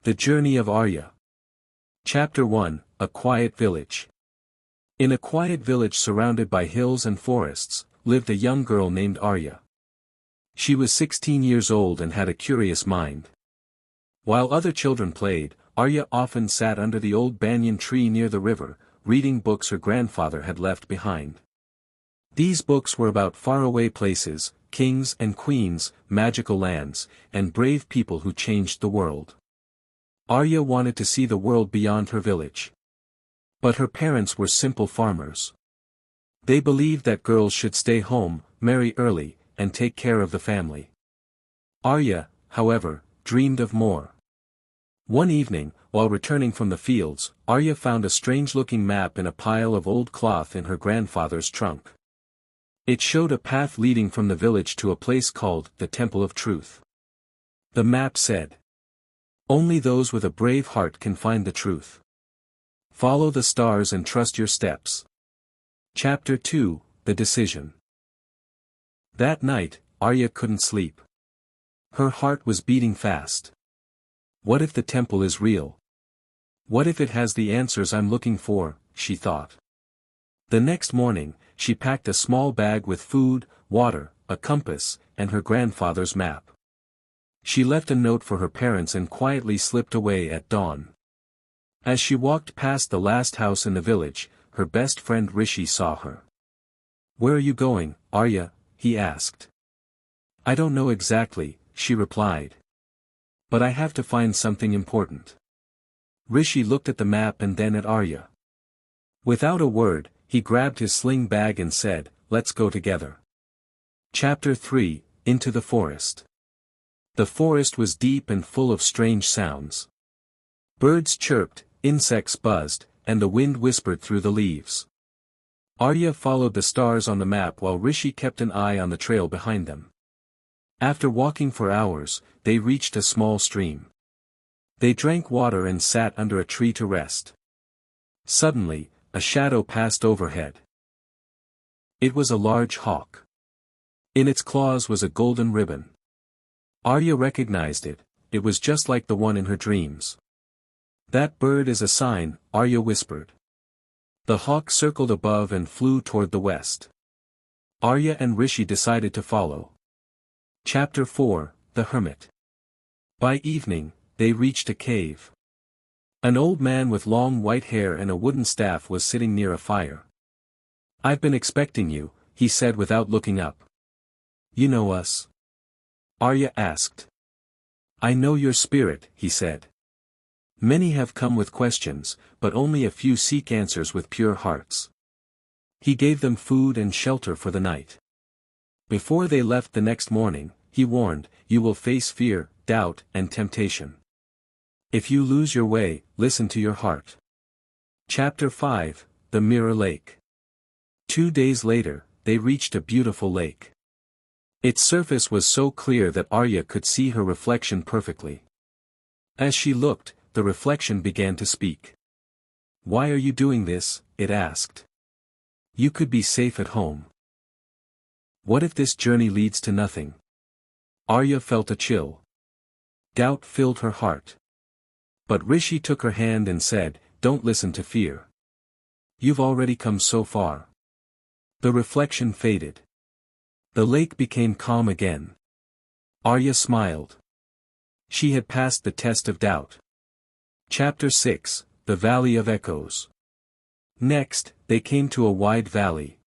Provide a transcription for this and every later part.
The Journey of Arya. Chapter 1, A Quiet Village. In a quiet village surrounded by hills and forests, lived a young girl named Arya. She was 16 years old and had a curious mind. While other children played, Arya often sat under the old banyan tree near the river, reading books her grandfather had left behind. These books were about faraway places, kings and queens, magical lands, and brave people who changed the world. Arya wanted to see the world beyond her village. But her parents were simple farmers. They believed that girls should stay home, marry early, and take care of the family. Arya, however, dreamed of more. One evening, while returning from the fields, Arya found a strange-looking map in a pile of old cloth in her grandfather's trunk. It showed a path leading from the village to a place called the Temple of Truth. The map said, "Only those with a brave heart can find the truth. Follow the stars and trust your steps." Chapter 2, The Decision. That night, Arya couldn't sleep. Her heart was beating fast. What if the temple is real? What if it has the answers I'm looking for, she thought. The next morning, she packed a small bag with food, water, a compass, and her grandfather's map. She left a note for her parents and quietly slipped away at dawn. As she walked past the last house in the village, her best friend Rishi saw her. "Where are you going, Arya?" he asked. "I don't know exactly," she replied. "But I have to find something important." Rishi looked at the map and then at Arya. Without a word, he grabbed his sling bag and said, "Let's go together." Chapter 3, Into the Forest. The forest was deep and full of strange sounds. Birds chirped, insects buzzed, and the wind whispered through the leaves. Arya followed the stars on the map while Rishi kept an eye on the trail behind them. After walking for hours, they reached a small stream. They drank water and sat under a tree to rest. Suddenly, a shadow passed overhead. It was a large hawk. In its claws was a golden ribbon. Arya recognized it. It was just like the one in her dreams. "That bird is a sign," Arya whispered. The hawk circled above and flew toward the west. Arya and Rishi decided to follow. Chapter 4, The Hermit. By evening, they reached a cave. An old man with long white hair and a wooden staff was sitting near a fire. "I've been expecting you," he said without looking up. "You know us?" Arya asked. "I know your spirit," he said. "Many have come with questions, but only a few seek answers with pure hearts." He gave them food and shelter for the night. Before they left the next morning, he warned, "You will face fear, doubt, and temptation. If you lose your way, listen to your heart." Chapter 5, The Mirror Lake. 2 days later, they reached a beautiful lake. Its surface was so clear that Arya could see her reflection perfectly. As she looked, the reflection began to speak. "Why are you doing this?" it asked. "You could be safe at home. What if this journey leads to nothing?" Arya felt a chill. Doubt filled her heart. But Rishi took her hand and said, "Don't listen to fear. You've already come so far." The reflection faded. The lake became calm again. Arya smiled. She had passed the test of doubt. Chapter 6, The Valley of Echoes. Next, they came to a wide valley.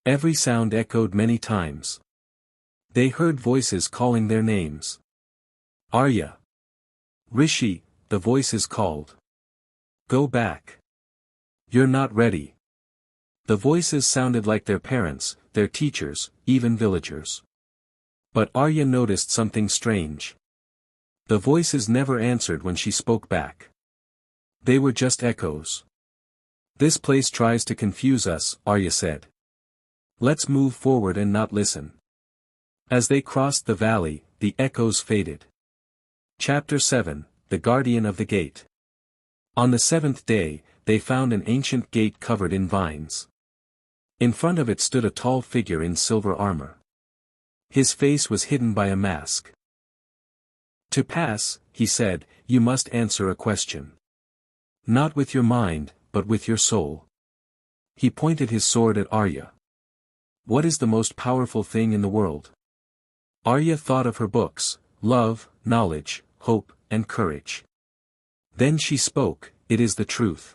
Every sound echoed many times. They heard voices calling their names. "Arya. Rishi," the voices called. "Go back. You're not ready." The voices sounded like their parents, their teachers, even villagers. But Arya noticed something strange. The voices never answered when she spoke back. They were just echoes. "This place tries to confuse us," Arya said. "Let's move forward and not listen." As they crossed the valley, the echoes faded. Chapter 7, The Guardian of the Gate. On the 7th day, they found an ancient gate covered in vines. In front of it stood a tall figure in silver armor. His face was hidden by a mask. "To pass," he said, you must answer a question. Not with your mind, but with your soul. He pointed his sword at Arya. What is the most powerful thing in the world? Arya thought of her books, love, knowledge, hope, and courage. Then she spoke, it is the truth.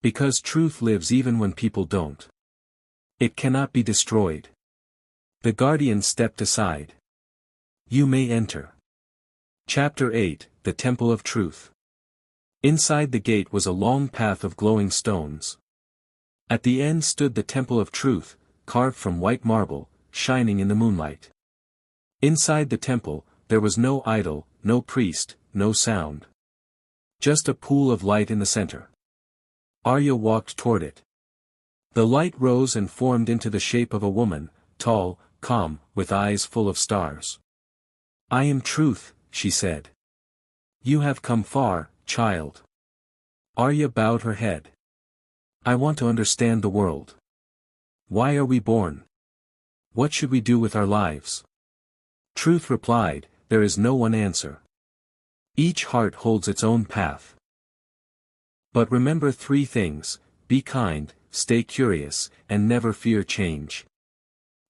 Because truth lives even when people don't. It cannot be destroyed. The guardian stepped aside. You may enter. Chapter 8, The Temple of Truth. Inside the gate was a long path of glowing stones. At the end stood the Temple of Truth, carved from white marble, shining in the moonlight. Inside the temple, there was no idol, no priest, no sound. Just a pool of light in the center. Arya walked toward it. The light rose and formed into the shape of a woman, tall, calm, with eyes full of stars. I am truth, she said. You have come far, child. Arya bowed her head. I want to understand the world. Why are we born? What should we do with our lives? Truth replied, there is no one answer. Each heart holds its own path. But remember 3 things, be kind, stay curious, and never fear change.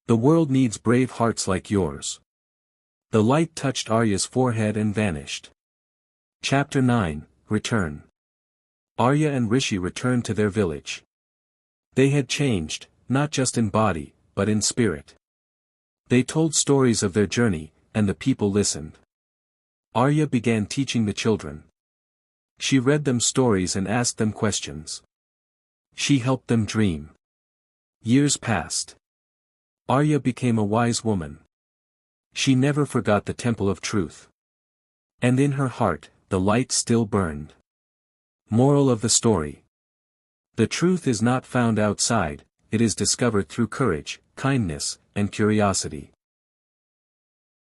The world needs brave hearts like yours. The light touched Arya's forehead and vanished. Chapter 9, Return. Arya and Rishi returned to their village. They had changed, not just in body, but in spirit. They told stories of their journey, and the people listened. Arya began teaching the children. She read them stories and asked them questions. She helped them dream. Years passed. Arya became a wise woman. She never forgot the Temple of Truth. And in her heart, the light still burned. Moral of the story. The truth is not found outside, it is discovered through courage, kindness, and curiosity.